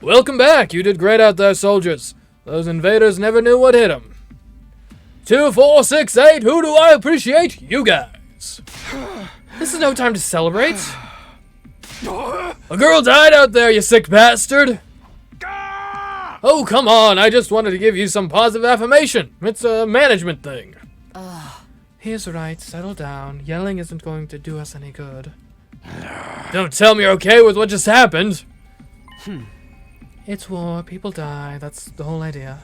Welcome back. You did great out there, soldiers. Those invaders never knew what hit them. 2, 4, 6, 8. Who do I appreciate? You guys. This is no time to celebrate. A girl died out there, you sick bastard. Oh, come on. I just wanted to give you some positive affirmation. It's a management thing. He's right. Settle down. Yelling isn't going to do us any good. Don't tell me you're okay with what just happened. It's war. People die. That's the whole idea.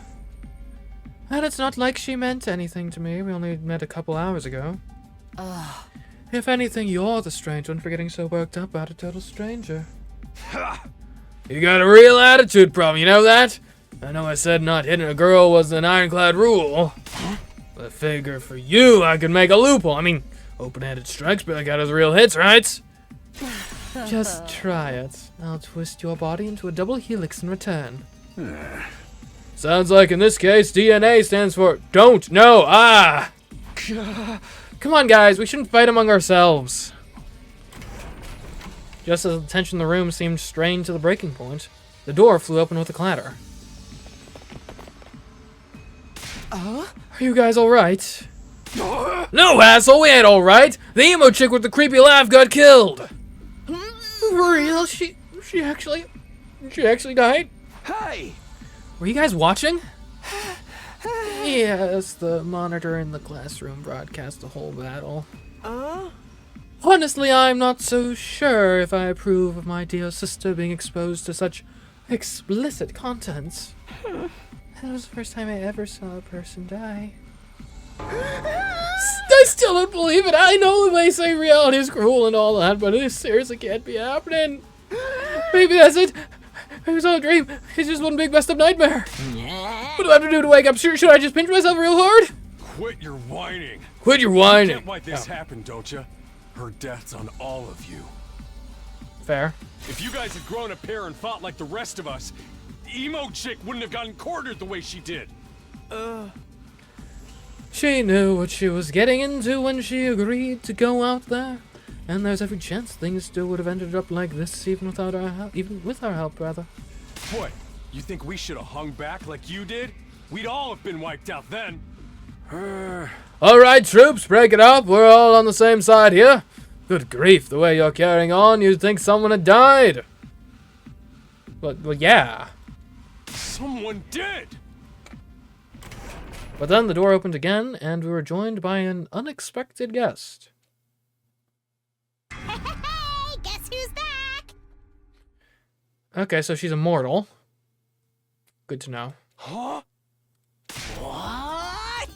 And it's not like she meant anything to me. We only met a couple hours ago. If anything, you're the strange one for getting so worked up about a total stranger. You got a real attitude problem, you know that? I know I said not hitting a girl was an ironclad rule. But I figure for you, I could make a loophole. I mean, open-handed strikes break out as real hits, right? Just try it. I'll twist your body into a double helix in return. Sounds like in this case, DNA stands for don't know. Come on, guys. We shouldn't fight among ourselves. Just as the tension in the room seemed strained to the breaking point, the door flew open with a clatter. Are you guys alright? No, asshole, we ain't alright. The emo chick with the creepy laugh got killed. For real? She actually died? Hey! Were you guys watching? Yes, the monitor in the classroom broadcast the whole battle. Honestly, I'm not so sure if I approve of my dear sister being exposed to such explicit content. That was the first time I ever saw a person die. I still don't believe it. I know they say reality is cruel and all that, but it seriously can't be happening. Maybe that's it. It was all a dream. It's just one big messed up nightmare. What do I have to do to wake up? Should I just pinch myself real hard? Quit your whining. Quit your whining. You can't let this happen, don't you? Her death's on all of you. Fair. If you guys had grown a pair and fought like the rest of us, the emo chick wouldn't have gotten quartered the way she did. She knew what she was getting into when she agreed to go out there. And there's every chance things still would have ended up like this even without our help, rather. What? You think we should have hung back like you did? We'd all have been wiped out then. All right, troops, break it up. We're all on the same side here. Good grief, the way you're carrying on, you'd think someone had died. Well, yeah. Someone did! But then the door opened again, and we were joined by an unexpected guest. Hey, guess who's back? Okay, so she's immortal. Good to know. Huh? What?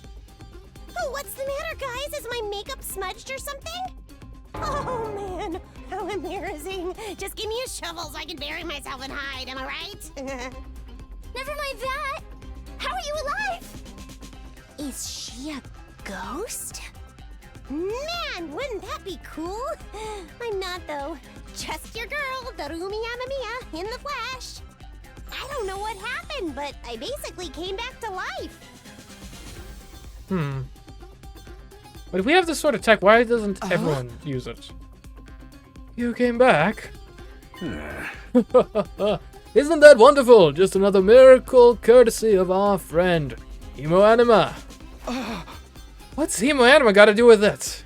Oh, what's the matter, guys? Is my makeup smudged or something? Oh, man. How embarrassing. Just give me a shovel so I can bury myself and hide, am I right? Never mind that. How are you alive? Is she a ghost? Man, wouldn't that be cool? I'm not, though. Just your girl, Darumi Yamamiya, in the flesh. I don't know what happened, but I basically came back to life. But if we have this sort of tech, why doesn't everyone use it? You came back? Isn't that wonderful? Just another miracle courtesy of our friend, Emo Anima. What's Emo Anima got to do with it?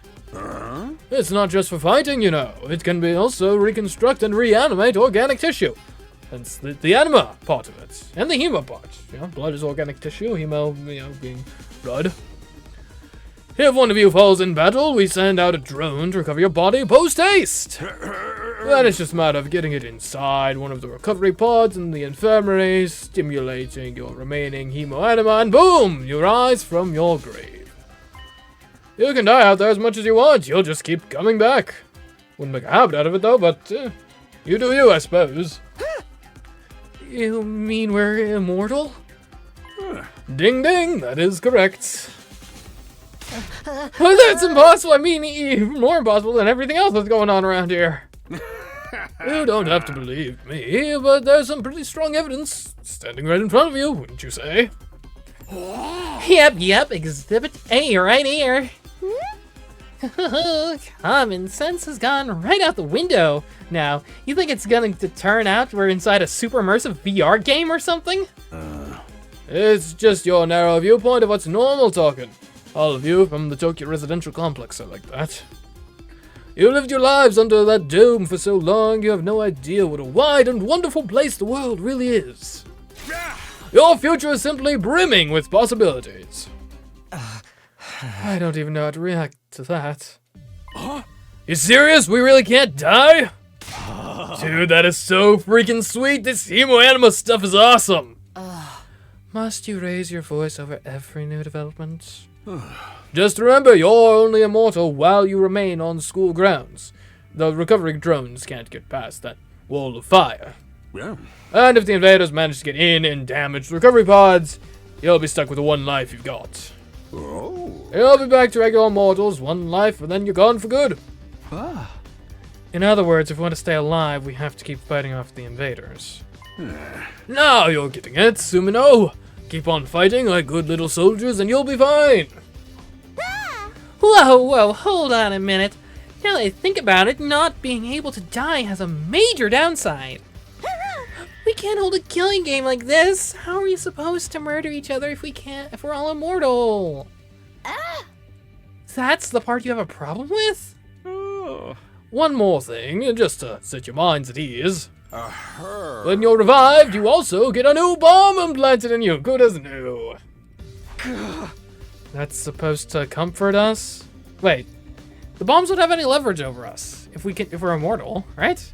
It's not just for fighting, you know. It can be also reconstruct and reanimate organic tissue. Hence the anima part of it. And the hemo part. You know, blood is organic tissue, hemo, being blood. If one of you falls in battle, we send out a drone to recover your body post-haste. Then it's just a matter of getting it inside one of the recovery pods in the infirmary, stimulating your remaining hemo anima, and boom! You rise from your grave. You can die out there as much as you want, you'll just keep coming back. Wouldn't make a habit out of it though, but you do you, I suppose. You mean we're immortal? Ding ding, that is correct. That's impossible. I mean, even more impossible than everything else that's going on around here. You don't have to believe me, but there's some pretty strong evidence standing right in front of you, wouldn't you say? Yep, Exhibit A right here. Common sense has gone right out the window. Now, you think it's going to turn out we're inside a super immersive VR game or something? It's just your narrow viewpoint of what's normal talking. All of you from the Tokyo residential complex are like that. You lived your lives under that dome for so long, you have no idea what a wide and wonderful place the world really is. Your future is simply brimming with possibilities. I don't even know how to react to that. You serious? We really can't die? Dude, that is so freaking sweet. This emo-anima stuff is awesome. Must you raise your voice over every new development? Just remember, you're only immortal while you remain on school grounds. The recovery drones can't get past that wall of fire. Yeah. And if the invaders manage to get in and damage the recovery pods, you'll be stuck with the one life you've got. Oh. You'll be back to regular mortals, one life, and then you're gone for good. In other words, if we want to stay alive, we have to keep fighting off the invaders. Now you're getting it, Sumino. Keep on fighting like good little soldiers and you'll be fine. Whoa, hold on a minute. Now that I think about it, not being able to die has a major downside. We can't hold a killing game like this. How are we supposed to murder each other if we're all immortal? That's the part you have a problem with? One more thing, just to set your minds at ease. When you're revived, you also get a new bomb implanted in you. Good as new. That's supposed to comfort us? Wait, the bombs don't have any leverage over us if we're immortal, right?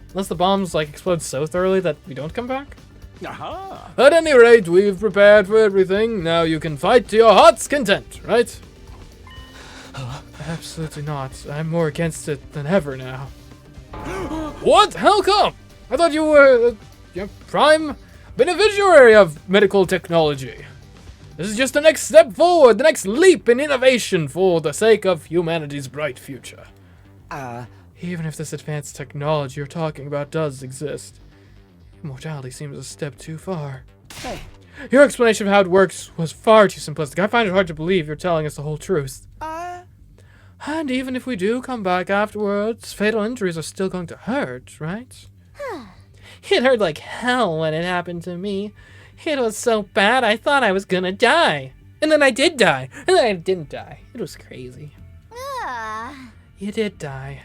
Unless the bombs explode so thoroughly that we don't come back? At any rate, we've prepared for everything. Now you can fight to your heart's content, right? Absolutely not. I'm more against it than ever now. What? How come? I thought you were a prime beneficiary of medical technology. This is just the next step forward, the next leap in innovation for the sake of humanity's bright future. Even if this advanced technology you're talking about does exist, immortality seems a step too far. Your explanation of how it works was far too simplistic. I find it hard to believe you're telling us the whole truth. And even if we do come back afterwards, fatal injuries are still going to hurt, right? It hurt like hell when it happened to me. It was so bad I thought I was gonna die. And then I did die. And then I didn't die. It was crazy. You did die.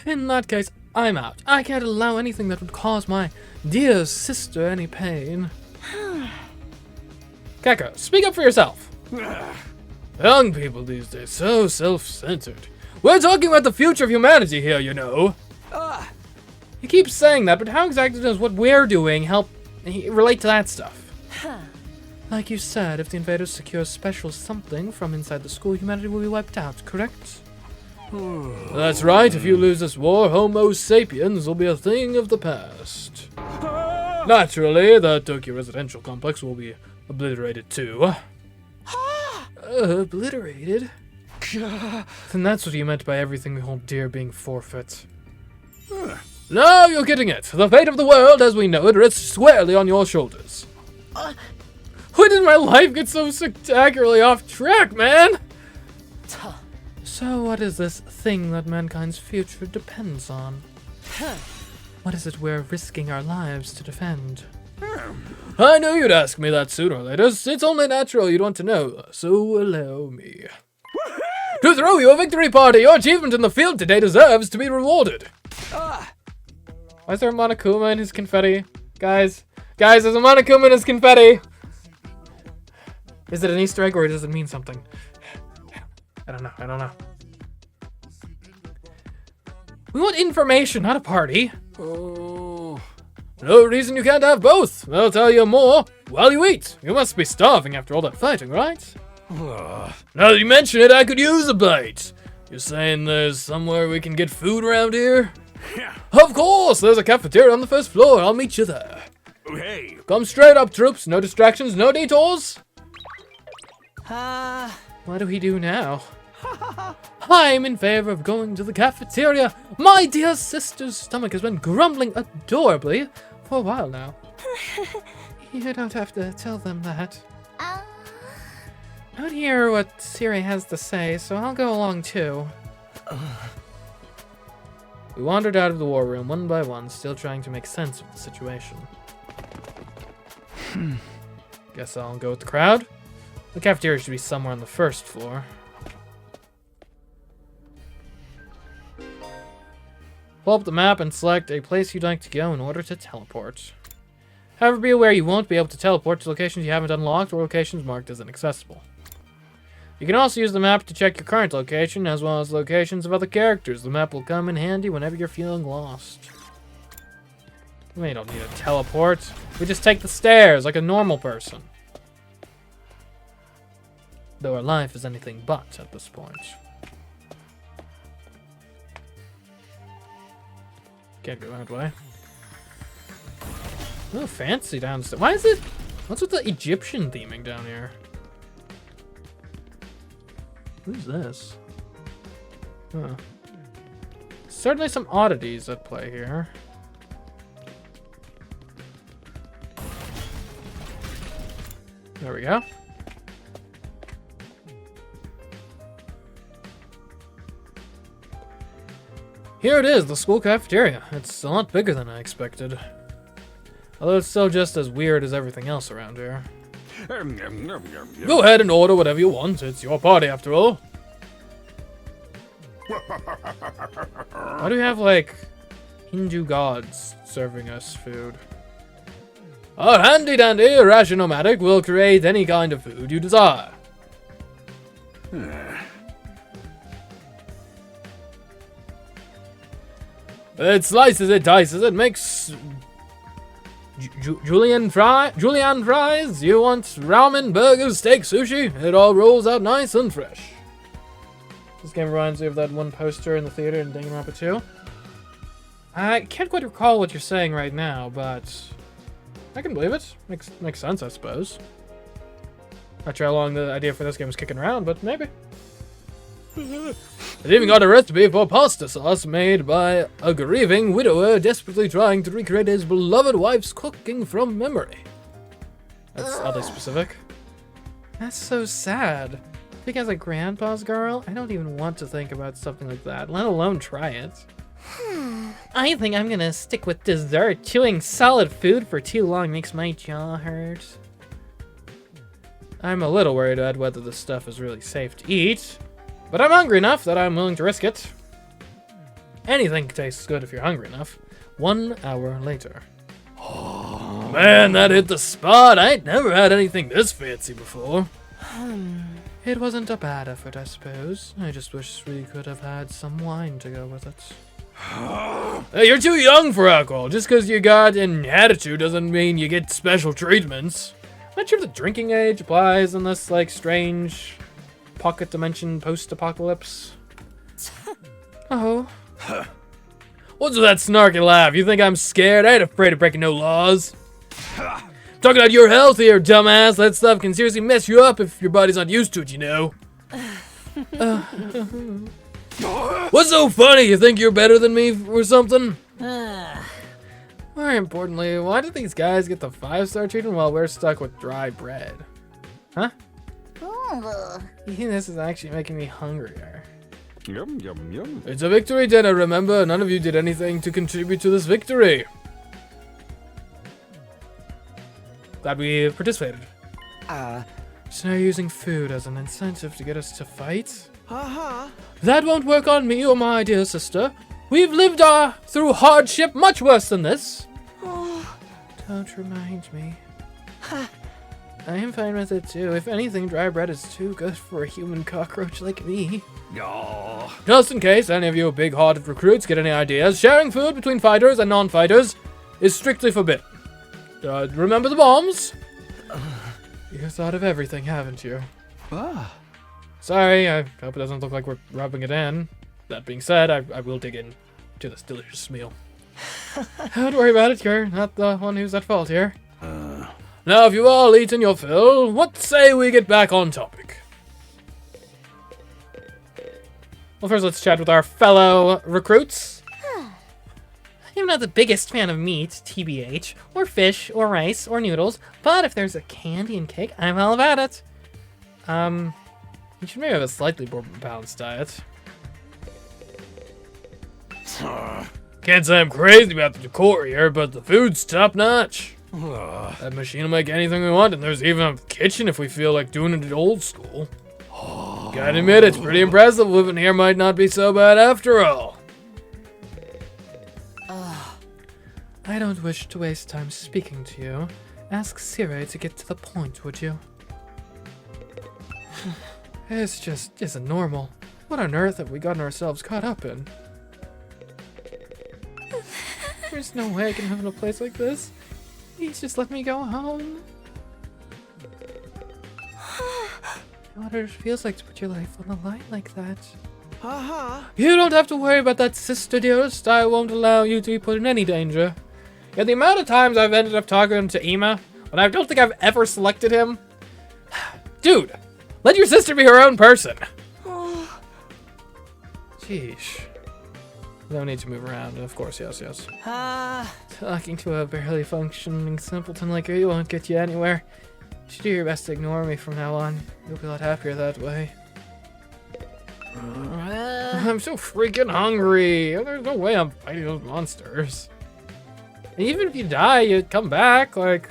In that case, I'm out. I can't allow anything that would cause my dear sister any pain. Keko, speak up for yourself. Young people these days, so self-centered. We're talking about the future of humanity here, you know. You keep saying that, but how exactly does what we're doing help relate to that stuff? Like you said, if the invaders secure special something from inside the school, humanity will be wiped out, correct? That's right, if you lose this war, Homo sapiens will be a thing of the past. Naturally, the Tokyo residential complex will be obliterated too. Obliterated? Then that's what you meant by everything we hold dear being forfeit. Now you're getting it. The fate of the world as we know it rests squarely on your shoulders. When did my life get so spectacularly off track, man? So what is this thing that mankind's future depends on? What is it we're risking our lives to defend? I knew you'd ask me that sooner or later. It's only natural you'd want to know, so allow me. To throw you a victory party, your achievement in the field today deserves to be rewarded. Why is there a Monokuma in his confetti? Guys, there's a Monokuma in his confetti! Is it an Easter egg or does it mean something? I don't know. We want information, not a party. No reason you can't have both. I'll tell you more while you eat. You must be starving after all that fighting, right? Now that you mention it, I could use a bite. You're saying there's somewhere we can get food around here? Yeah. Of course, there's a cafeteria on the first floor. I'll meet you there. Hey. Come straight up, troops. No distractions, no detours. What do we do now? I'm in favor of going to the cafeteria. My dear sister's stomach has been grumbling adorably for a while now. You don't have to tell them that. I would hear what Siri has to say, so I'll go along too. We wandered out of the war room one by one, still trying to make sense of the situation. Guess I'll go with the crowd. The cafeteria should be somewhere on the first floor. Pull up the map and select a place you'd like to go in order to teleport. However, be aware you won't be able to teleport to locations you haven't unlocked or locations marked as inaccessible. You can also use the map to check your current location, as well as locations of other characters. The map will come in handy whenever you're feeling lost. We don't need a teleport. We just take the stairs like a normal person. Though our life is anything but at this point. Can't go that way. Oh, fancy downstairs. Why is it... What's with the Egyptian theming down here? Who's this? Huh. Certainly some oddities at play here. There we go. Here it is, the school cafeteria. It's a lot bigger than I expected. Although it's still just as weird as everything else around here. Go ahead and order whatever you want. It's your party after all. Why do we have, like, Hindu gods serving us food? Our handy-dandy Ration-O-Matic will create any kind of food you desire. It slices, it dices, it makes... Julian fries? You want ramen, burgers, steak, sushi? It all rolls out nice and fresh. This game reminds me of that one poster in the theater in Danganronpa 2. I can't quite recall what you're saying right now, but I can believe it. Makes sense, I suppose. Not sure how long the idea for this game was kicking around, but maybe. It even got a recipe for pasta sauce made by a grieving widower desperately trying to recreate his beloved wife's cooking from memory. That's oddly specific. That's so sad. Because a grandpa's girl, I don't even want to think about something like that, let alone try it. I think I'm gonna stick with dessert. Chewing solid food for too long makes my jaw hurt. I'm a little worried about whether this stuff is really safe to eat. But I'm hungry enough that I'm willing to risk it. Anything tastes good if you're hungry enough. 1 hour later. Oh, man, that hit the spot. I ain't never had anything this fancy before. It wasn't a bad effort, I suppose. I just wish we could have had some wine to go with it. Hey, you're too young for alcohol. Just because you got an attitude doesn't mean you get special treatments. I'm not sure if the drinking age applies in this, like, strange... pocket dimension post-apocalypse. Oh. What's with that snarky laugh? You think I'm scared? I ain't afraid of breaking no laws. Talking about your health here, dumbass. That stuff can seriously mess you up if your body's not used to it, you know. What's so funny? You think you're better than me or something? More importantly, why did these guys get the 5-star treatment while we're stuck with dry bread? Huh? This is actually making me hungrier. Yum, yum, yum. It's a victory dinner, remember? None of you did anything to contribute to this victory. Glad we participated. So now you're using food as an incentive to get us to fight? That won't work on me or my dear sister. We've lived through hardship much worse than this. Don't remind me. I am fine with it too. If anything, dry bread is too good for a human cockroach like me. Oh. Just in case any of you big-hearted recruits get any ideas, sharing food between fighters and non-fighters is strictly forbidden. Remember the bombs? You've thought of everything, haven't you? Sorry, I hope it doesn't look like we're rubbing it in. That being said, I will dig in to this delicious meal. Don't worry about it, you're not the one who's at fault here. Now, if you've all eaten your fill, what say we get back on topic? Well, first let's chat with our fellow recruits. I'm not the biggest fan of meat, TBH, or fish, or rice, or noodles, but if there's a candy and cake, I'm all about it. You should maybe have a slightly more balanced diet. Can't say I'm crazy about the decor here, but the food's top notch. That machine will make anything we want, and there's even a kitchen if we feel like doing it old school. Gotta admit, it's pretty impressive. Living here might not be so bad after all. I don't wish to waste time speaking to you. Ask Sire to get to the point, would you? It's just isn't normal. What on earth have we gotten ourselves caught up in? There's no way I can live in a place like this. Please just let me go home. I wonder what it feels like to put your life on the line like that. You don't have to worry about that, sister dearest. I won't allow you to be put in any danger. Yeah, the amount of times I've ended up talking to Ima, but I don't think I've ever selected him. Dude, let your sister be her own person. Sheesh. No need to move around, of course, yes. Talking to a barely functioning simpleton like you won't get you anywhere. You should do your best to ignore me from now on. You'll be a lot happier that way. I'm so freaking hungry. There's no way I'm fighting those monsters. And even if you die, you come back, like...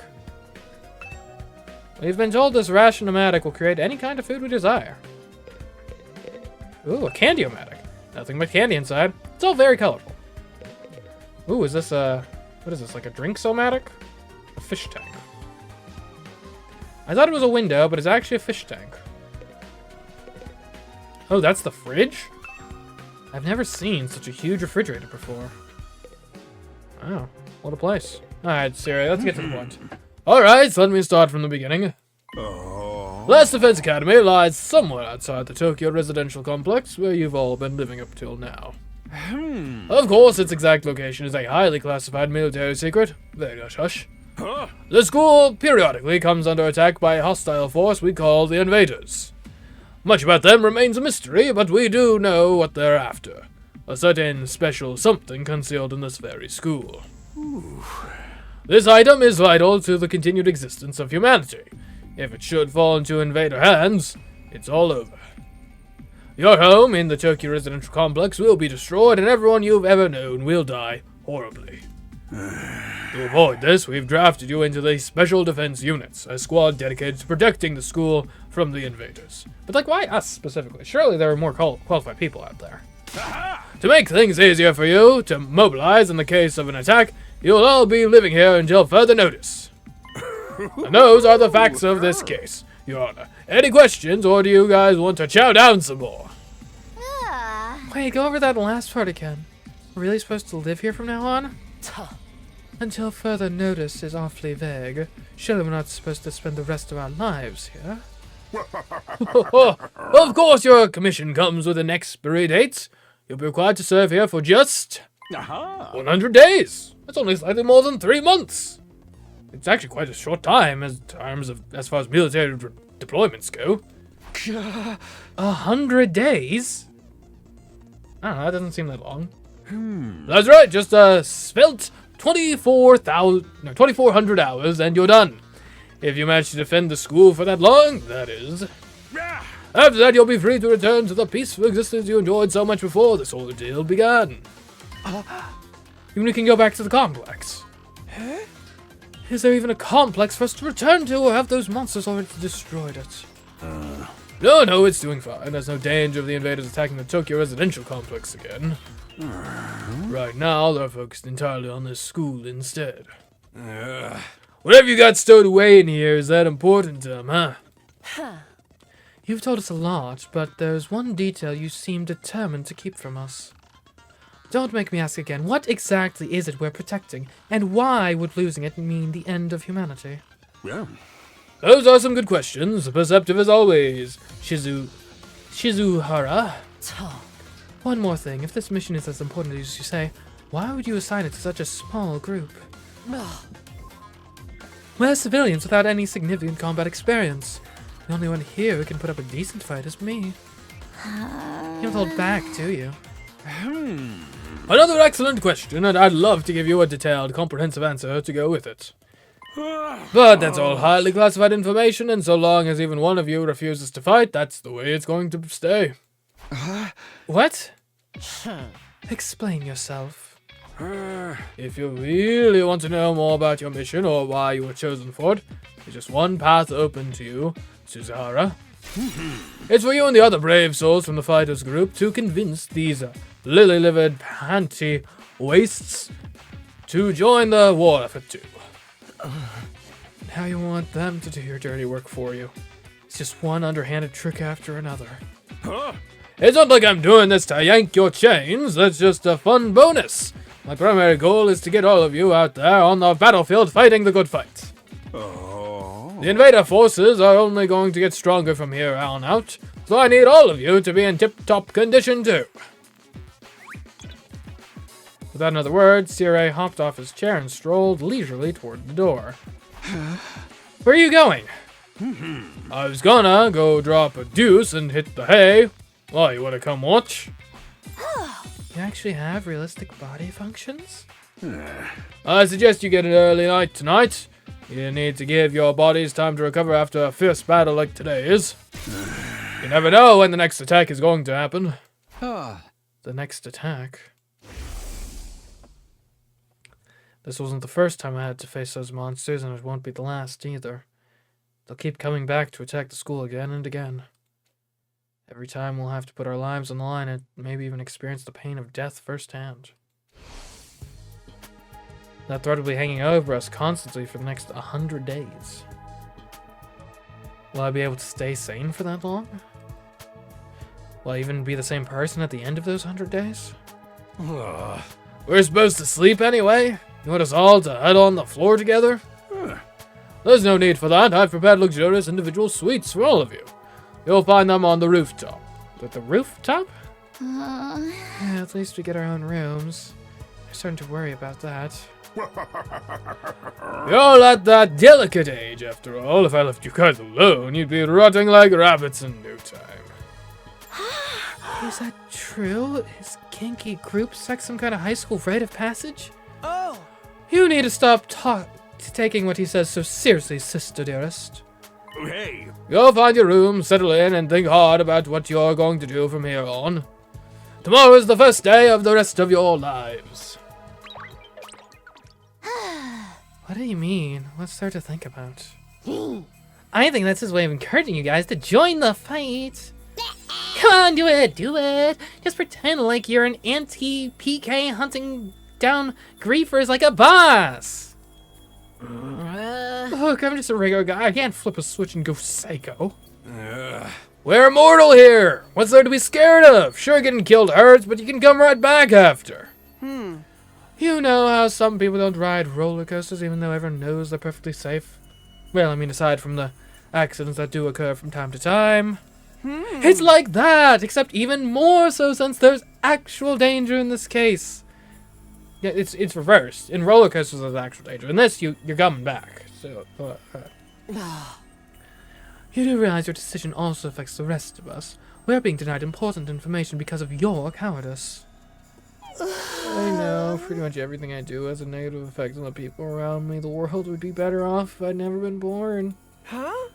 We've been told this ration-o-matic will create any kind of food we desire. Ooh, a candy-o-matic. Nothing but candy inside. It's all very colorful. Ooh, is this what is this, like a drinks-o-matic? A fish tank. I thought it was a window, but it's actually a fish tank. Oh, that's the fridge? I've never seen such a huge refrigerator before. Wow, what a place. Alright, Siri, let's get to the point. Alright, so let me start from the beginning. Last Defense Academy lies somewhere outside the Tokyo residential complex where you've all been living up till now. Of course, its exact location is a highly classified military secret. Very hush-hush. The school periodically comes under attack by a hostile force we call the Invaders. Much about them remains a mystery, but we do know what they're after. A certain special something concealed in this very school. This item is vital to the continued existence of humanity. If it should fall into Invader hands, it's all over. Your home in the Tokyo residential complex will be destroyed, and everyone you've ever known will die horribly. To avoid this, we've drafted you into the Special Defense Units, a squad dedicated to protecting the school from the Invaders. But like, why us specifically? Surely there are more qualified people out there. To make things easier for you to mobilize in the case of an attack, you'll all be living here until further notice. And those are the facts of this case, Your Honor. Any questions, or do you guys want to chow down some more? Wait, go over that last part again. We're really supposed to live here from now on? Until further notice is awfully vague. Surely we're not supposed to spend the rest of our lives here. Of course your commission comes with an expiry date. You'll be required to serve here for just 100 days. That's only slightly more than 3 months. It's actually quite a short time as far as military deployments go. 100 days? I don't know, that doesn't seem that long. That's right, just a svelte 2,400 hours and you're done. If you manage to defend the school for that long, that is. After that, you'll be free to return to the peaceful existence you enjoyed so much before this whole ordeal began. Even we can go back to the complex. Is there even a complex for us to return to, or have those monsters already destroyed it? No, it's doing fine. There's no danger of the invaders attacking the Tokyo residential complex again. Right now, they're focused entirely on this school instead. Whatever you got stowed away in here, is that important to them, huh? You've told us a lot, but there's one detail you seem determined to keep from us. Don't make me ask again, what exactly is it we're protecting, and why would losing it mean the end of humanity? Those are some good questions, perceptive as always, Shizuhara. One more thing, if this mission is as important as you say, why would you assign it to such a small group? We're civilians without any significant combat experience. The only one here who can put up a decent fight is me. You don't hold back, do you? Another excellent question, and I'd love to give you a detailed, comprehensive answer to go with it. But that's all highly classified information, and so long as even one of you refuses to fight, that's the way it's going to stay. What? Explain yourself. If you really want to know more about your mission or why you were chosen for it, there's just one path open to you, Suzara. It's for you and the other brave souls from the fighters group to convince these lily-livered panty wastes to join the war effort too. Now you want them to do your dirty work for you. It's just one underhanded trick after another. It's not like I'm doing this to yank your chains, that's just a fun bonus. My primary goal is to get all of you out there on the battlefield fighting the good fight. The invader forces are only going to get stronger from here on out, so I need all of you to be in tip-top condition too. Without another word, Sire hopped off his chair and strolled leisurely toward the door. Where are you going? I was gonna go drop a deuce and hit the hay. Well, you wanna come watch? You actually have realistic body functions? I suggest you get an early night tonight. You need to give your bodies time to recover after a fierce battle like today's. You never know when the next attack is going to happen. The next attack? This wasn't the first time I had to face those monsters, and it won't be the last either. They'll keep coming back to attack the school again and again. Every time we'll have to put our lives on the line and maybe even experience the pain of death firsthand. That threat will be hanging over us constantly for the next 100 days. Will I be able to stay sane for that long? Will I even be the same person at the end of those 100 days? We're supposed to sleep anyway? You want us all to huddle on the floor together? There's no need for that. I've prepared luxurious individual suites for all of you. You'll find them on the rooftop. At the rooftop? Yeah, at least we get our own rooms. I'm starting to worry about that. You're at that delicate age, after all. If I left you guys alone, you'd be rotting like rabbits in no time. Is that true? Is kinky group sex some kind of high school rite of passage? Oh! You need to stop taking what he says so seriously, sister dearest. Hey, Go find your room, settle in, and think hard about what you're going to do from here on. Tomorrow is the first day of the rest of your lives. What do you mean? What's there to think about? I think that's his way of encouraging you guys to join the fight. Come on, do it, do it. Just pretend like you're an anti-PK hunting down griefers like a boss. Look, I'm just a regular guy. I can't flip a switch and go psycho. We're immortal here. What's there to be scared of? Sure, getting killed hurts, but you can come right back after. You know how some people don't ride roller coasters even though everyone knows they're perfectly safe? Well, I mean, aside from the accidents that do occur from time to time. It's like that, except even more so since there's actual danger in this case. Yeah, it's reversed. In roller coasters, there's actual danger. In this, you're coming back. So, you do realize your decision also affects the rest of us. We're being denied important information because of your cowardice. I know, pretty much everything I do has a negative effect on the people around me. The world would be better off if I'd never been born. Huh?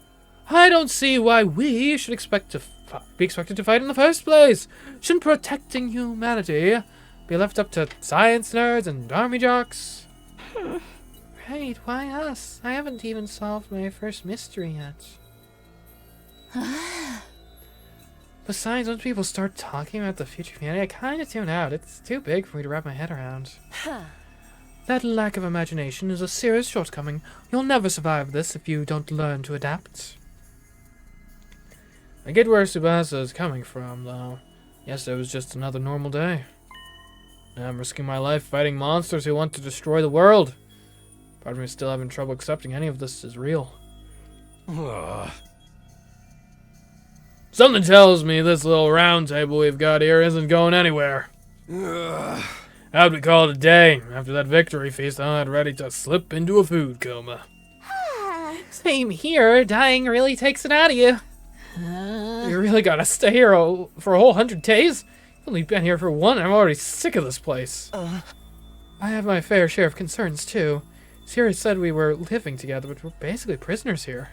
I don't see why we should be expected to fight in the first place. Shouldn't protecting humanity be left up to science nerds and army jocks? Right, why us? I haven't even solved my first mystery yet. Besides, once people start talking about the future of humanity, I kind of tune out. It's too big for me to wrap my head around. That lack of imagination is a serious shortcoming. You'll never survive this if you don't learn to adapt. I get where Tsubasa is coming from, though. Yesterday was just another normal day. Now I'm risking my life fighting monsters who want to destroy the world. Part of me is still having trouble accepting any of this is real. Something tells me this little round table we've got here isn't going anywhere. How'd we call it a day? After that victory feast, I'm ready to slip into a food coma. Same here. Dying really takes it out of you. You really gotta stay here for a whole 100 days? You've only been here for one. I'm already sick of this place. I have my fair share of concerns, too. Sierra said we were living together, but we're basically prisoners here.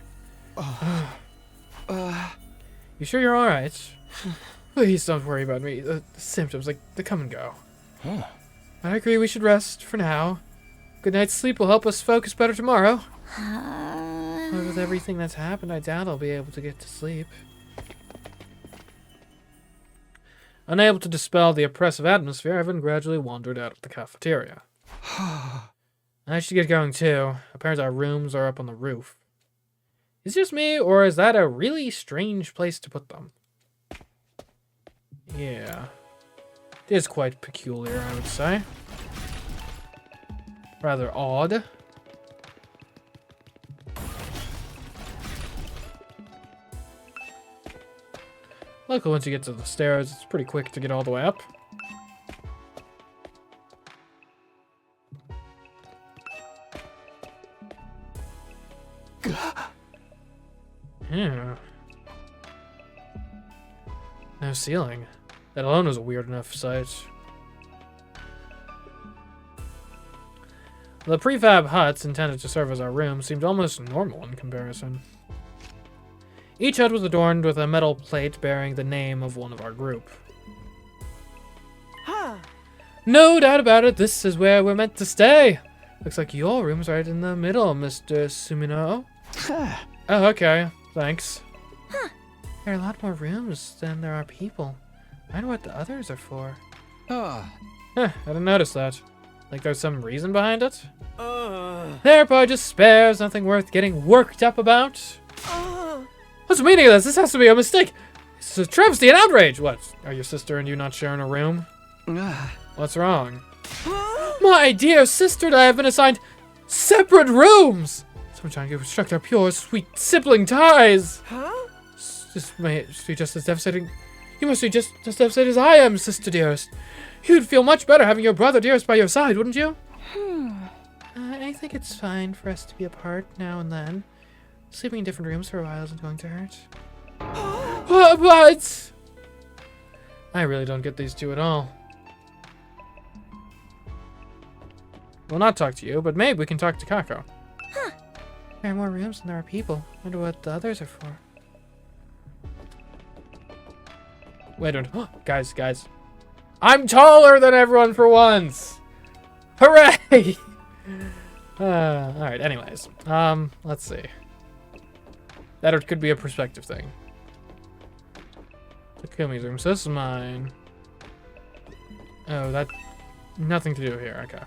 You sure you're alright? Please don't worry about me. The symptoms, they come and go. Huh. I agree we should rest for now. Good night's sleep will help us focus better tomorrow. But with everything that's happened, I doubt I'll be able to get to sleep. Unable to dispel the oppressive atmosphere, Evan gradually wandered out of the cafeteria. I should get going too. Apparently our rooms are up on the roof. Is it just me, or is that a really strange place to put them? Yeah. It is quite peculiar, I would say. Rather odd. Luckily, once you get to the stairs, it's pretty quick to get all the way up. Yeah. No ceiling. That alone was a weird enough sight. The prefab huts intended to serve as our room seemed almost normal in comparison. Each hut was adorned with a metal plate bearing the name of one of our group. No doubt about it, this is where we're meant to stay. Looks like your room's right in the middle, Mr. Sumino. Oh, okay. Thanks. There are a lot more rooms than there are people. I wonder what the others are for. I didn't notice that. Like there's some reason behind it? They're probably just spares, nothing worth getting worked up about. What's the meaning of this? This has to be a mistake. This is a travesty and outrage. What? Are your sister and you not sharing a room? What's wrong? My dear sister and I have been assigned separate rooms. Sometimes you construct our pure, sweet sibling ties. This must be just as devastating. You must be just as devastated as I am, sister dearest. You'd feel much better having your brother dearest by your side, wouldn't you? I think it's fine for us to be apart now and then. Sleeping in different rooms for a while isn't going to hurt. What? I really don't get these two at all. We'll not talk to you, but maybe we can talk to Kako. There are more rooms than there are people. Wonder what the others are for. Wait a minute. Guys. I'm taller than everyone for once! Hooray! Alright, anyways. Let's see. That could be a perspective thing. Takumi's room. So this is mine. Oh, that... Nothing to do here. Okay.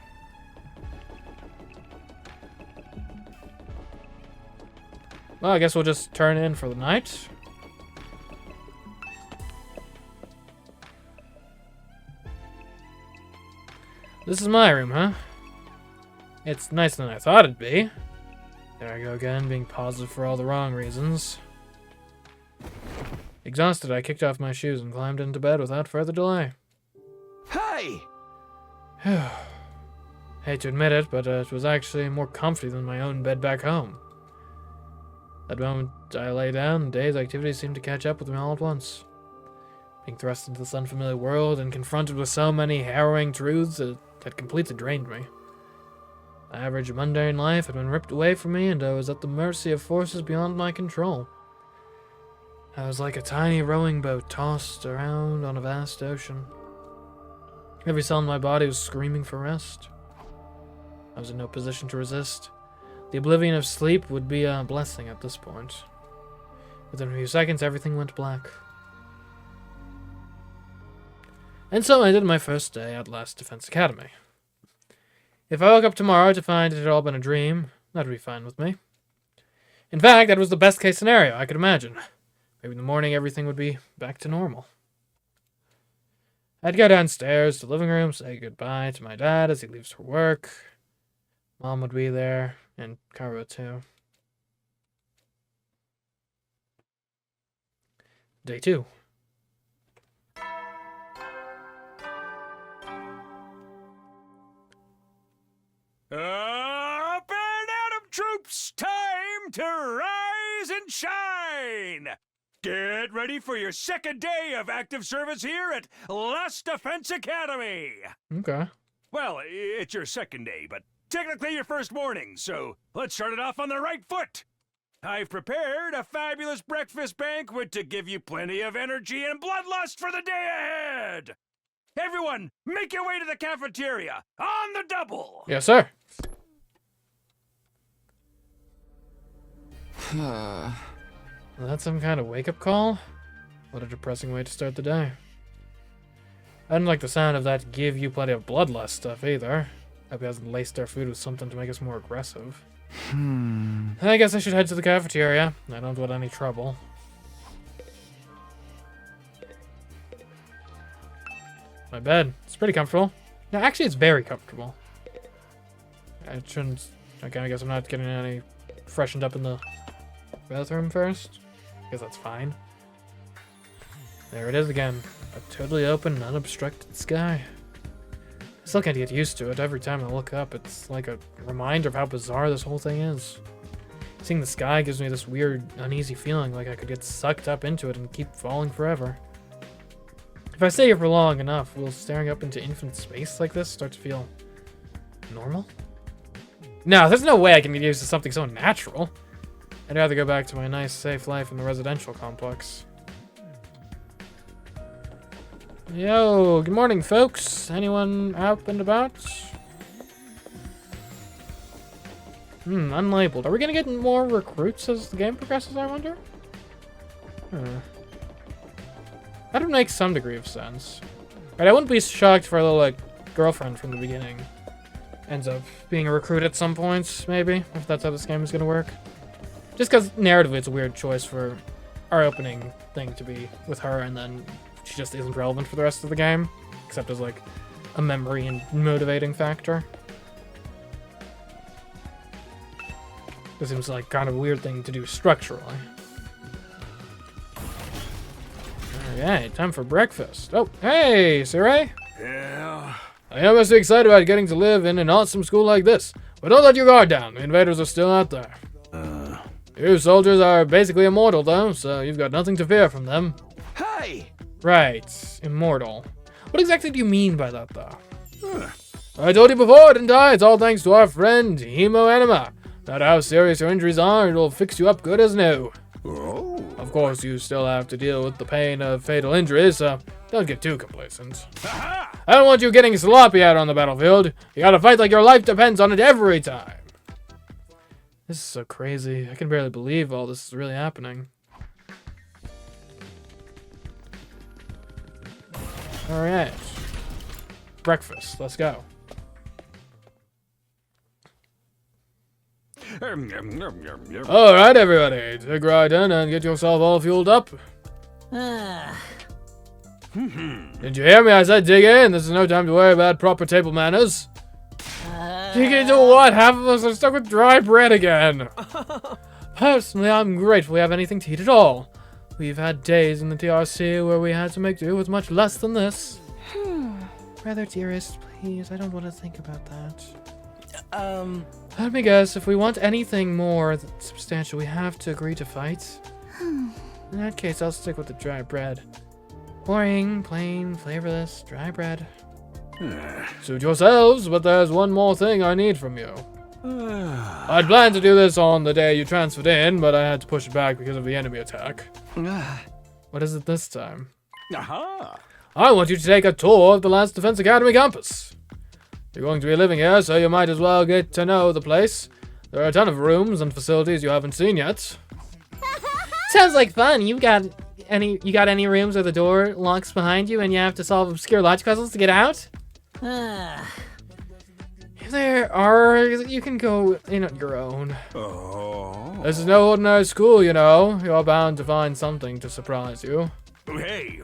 Well, I guess we'll just turn in for the night. This is my room, huh? It's nicer than I thought it'd be. There I go again, being positive for all the wrong reasons. Exhausted, I kicked off my shoes and climbed into bed without further delay. Hey! Hate to admit it, but it was actually more comfy than my own bed back home. That moment I lay down, the day's activities seemed to catch up with me all at once. Being thrust into this unfamiliar world and confronted with so many harrowing truths that completely drained me. The average mundane life had been ripped away from me, and I was at the mercy of forces beyond my control. I was like a tiny rowing boat tossed around on a vast ocean. Every cell in my body was screaming for rest. I was in no position to resist. The oblivion of sleep would be a blessing at this point. Within a few seconds, everything went black. And so I ended my first day at Last Defense Academy. If I woke up tomorrow to find it had all been a dream, that would be fine with me. In fact, that was the best case scenario I could imagine. Maybe in the morning everything would be back to normal. I'd go downstairs to the living room, say goodbye to my dad as he leaves for work. Mom would be there, and Karo too. Day 2. Up and Atom troops, time to rise and shine! Get ready for your second day of active service here at Last Defense Academy! Okay. Well, it's your second day, but technically your first morning, so let's start it off on the right foot. I've prepared a fabulous breakfast banquet to give you plenty of energy and bloodlust for the day ahead. Everyone, make your way to the cafeteria on the double. Yes, sir. That's some kind of wake-up call? What a depressing way to start the day. I didn't like the sound of that give you plenty of bloodlust stuff either. Hope he hasn't laced our food with something to make us more aggressive. I guess I should head to the cafeteria. I don't want any trouble. My bed. It's pretty comfortable. No, actually, it's very comfortable. I shouldn't... Okay, I guess I'm not getting any freshened up in the bathroom first. I guess that's fine. There it is again. A totally open, unobstructed sky. I still can't get used to it. Every time I look up, it's like a reminder of how bizarre this whole thing is. Seeing the sky gives me this weird, uneasy feeling like I could get sucked up into it and keep falling forever. If I stay here for long enough, will staring up into infinite space like this start to feel normal? No, there's no way I can get used to something so natural. I'd rather go back to my nice, safe life in the residential complex. Yo, good morning, folks. Anyone out and about? Unlabeled. Are we gonna get more recruits as the game progresses, I wonder? That would make some degree of sense. Right, I wouldn't be shocked if our little, like, girlfriend from the beginning ends up being a recruit at some point, maybe, if that's how this game is gonna work. Just because narratively it's a weird choice for our opening thing to be with her, and then she just isn't relevant for the rest of the game, except as, like, a memory and motivating factor. This seems like kind of a weird thing to do structurally. Alright, time for breakfast. Oh, hey, Sarai. Yeah? I am mostly excited about getting to live in an awesome school like this, but don't let your guard down. The invaders are still out there. You soldiers are basically immortal, though, so you've got nothing to fear from them. Hey! Right, immortal. What exactly do you mean by that, though? I told you before, didn't I? It's all thanks to our friend, CMeeCraft. No matter how serious your injuries are, it'll fix you up good as new. Oh. Of course, you still have to deal with the pain of fatal injuries, so don't get too complacent. Aha! I don't want you getting sloppy out on the battlefield. You gotta fight like your life depends on it every time. This is so crazy. I can barely believe all this is really happening. Alright. Breakfast. Let's go. Alright, everybody. Take a ride in and get yourself all fueled up. Did you hear me? I said dig in. This is no time to worry about proper table manners. Dig into what? Half of us are stuck with dry bread again. Personally, I'm grateful we have anything to eat at all. We've had days in the TRC where we had to make do with much less than this. Brother dearest, please, I don't want to think about that. Let me guess, if we want anything more substantial, we have to agree to fight. In that case, I'll stick with the dry bread. Boring, plain, flavorless, dry bread. Suit yourselves, but there's one more thing I need from you. I'd planned to do this on the day you transferred in, but I had to push it back because of the enemy attack. What is it this time? I want you to take a tour of the Last Defense Academy campus. You're going to be living here, so you might as well get to know the place. There are a ton of rooms and facilities you haven't seen yet. Sounds like fun. You got any rooms where the door locks behind you and you have to solve obscure logic puzzles to get out? There are. You can go in on your own. Oh. This is no ordinary school, you know. You're bound to find something to surprise you. Hey.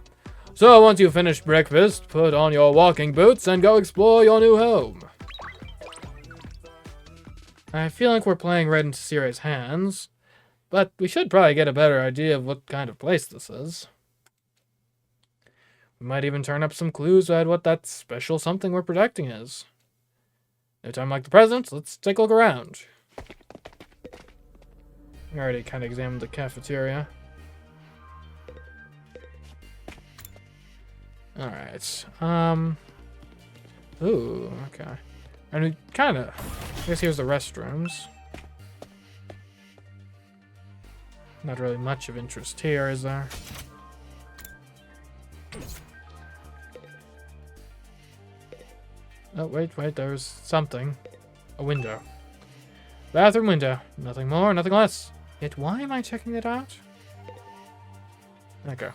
So once you finish breakfast, put on your walking boots and go explore your new home. I feel like we're playing right into Sirai's hands, but we should probably get a better idea of what kind of place this is. We might even turn up some clues about what that special something we're protecting is. No time like the present, let's take a look around. I already kind of examined the cafeteria. Alright, ooh, okay. And we kind of I guess here's the restrooms. Not really much of interest here, is there? Oh, wait, there's something. A window. Bathroom window. Nothing more, nothing less. Yet why am I checking it out? Okay.